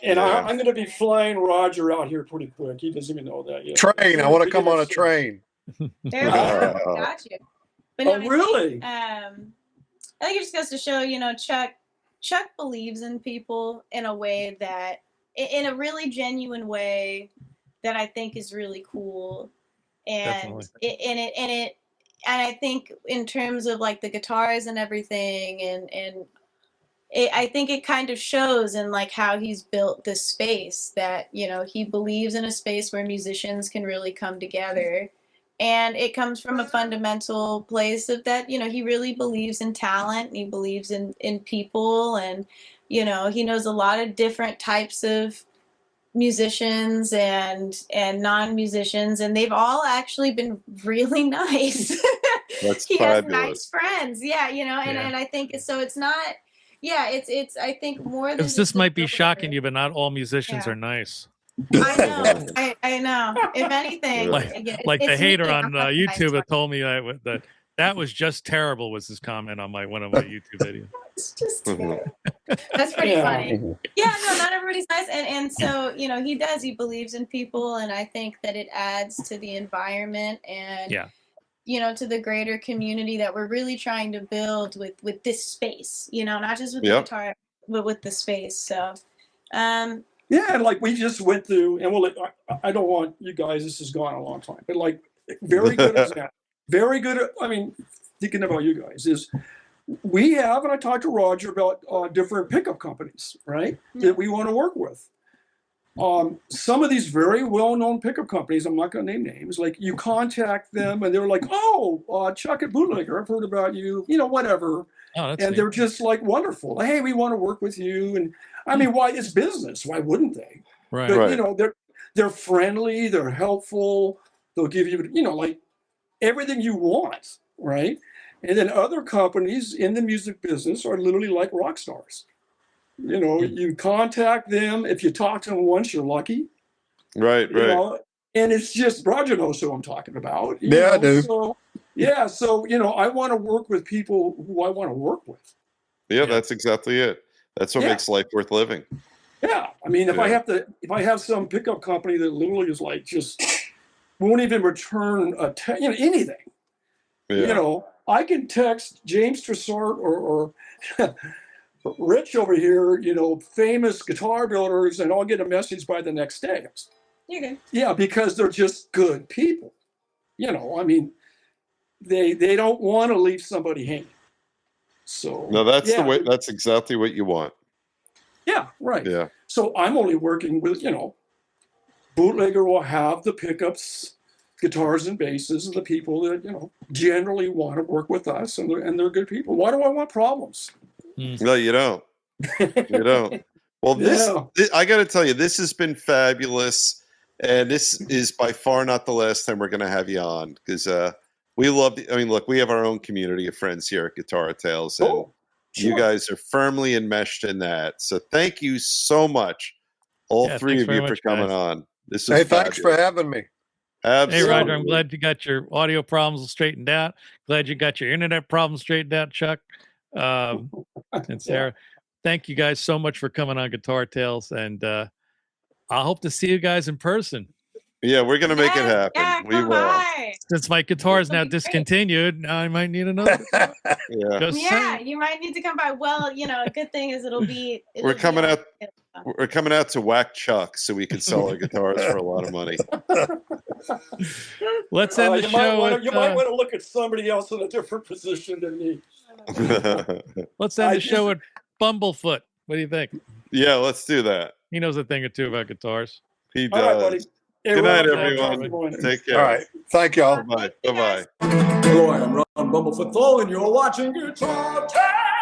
And I'm going to be flying Roger out here pretty quick. He doesn't even know that yet. Train. I want to come on a train. There we go. Got you. But no, really? I think it just goes to show, Chuck believes in people in a way that, in a really genuine way, that I think is really cool, and I think in terms of like the guitars and everything, and I think it kind of shows in like how he's built this space that he believes in a space where musicians can really come together. And it comes from a fundamental place of that, he really believes in talent, and he believes in people, and, he knows a lot of different types of musicians and non-musicians, and they've all actually been really nice. That's he fabulous. has nice friends. Yeah, and I think so it's not, it's I think more than this might be shocking you, but not all musicians are nice. I know. If anything, like the hater on YouTube that told me that was just terrible was his comment on one of my YouTube videos. It's just that's pretty funny. Yeah, no, not everybody's nice, and so he believes in people, and I think that it adds to the environment and to the greater community that we're really trying to build with this space. Not just with the guitar, but with the space. So. Yeah, and like we just went through, and I don't want you guys, this has gone a long time, but like very good example. Very good, thinking about you guys is we have, and I talked to Roger about different pickup companies, right, that we want to work with. Some of these very well-known pickup companies, I'm not going to name names, like you contact them and they're like, Chuck at Bootlegger, I've heard about you, whatever. Oh, that's and neat. They're just like wonderful. Hey, we want to work with you. And I mean, why? It's business. Why wouldn't they? Right. But, they're friendly. They're helpful. They'll give you, like everything you want, right? And then other companies in the music business are literally like rock stars. You know, you contact them. If you talk to them once, you're lucky. Right, You right. know, and it's just Roger knows who I'm talking about. you Yeah, I know, do. So, yeah, so you know, I want to work with people who I want to work with. Yeah, that's exactly it. That's what Yeah. makes life worth living. Yeah, I mean, if Yeah. if I have some pickup company that literally is like just won't even return anything. Yeah. You know, I can text James Tressart or Rich over here, you know, famous guitar builders, and I'll get a message by the next day. You're good. Yeah, because they're just good people. You know, I mean, they don't want to leave somebody hanging. So No, that's yeah, the way. That's exactly what you want. Yeah, right. Yeah. So I'm only working with, you know, Bootlegger will have the pickups, guitars, and basses of the people that, you know, generally want to work with us, and they're good people. Why do I want problems? No, you don't. You don't. Well, I got to tell you, this has been fabulous, and this is by far not the last time we're going to have you on, because we love. I mean, look, we have our own community of friends here at Guitar Tales, and you guys are firmly enmeshed in that. So thank you so much, all three of you, for coming on. This is thanks for having me. Absolutely. Hey, Roger, I'm glad you got your audio problems straightened out. Glad you got your internet problems straightened out, Chuck. And Sarah, thank you guys so much for coming on Guitar Tales. And I hope to see you guys in person. Yeah, we're going to make it happen. Yeah, We will. by. Since my guitar is now discontinued, now I might need another. Yeah, you might need to come by. Well, you know, a good thing is We're coming out. We're coming out to whack Chuck so we can sell our guitars for a lot of money. Let's end the show. You might want to look at somebody else in a different position than me. Let's end the show with Bumblefoot. What do you think? Yeah, let's do that. He knows a thing or two about guitars. He All right, does. buddy. Hey, Good night, Ron, everyone. Take care. All right. Thank y'all. Bye. Bye-bye. Hello, I'm Ron Bumblefoot, and you're watching Guitar Tales.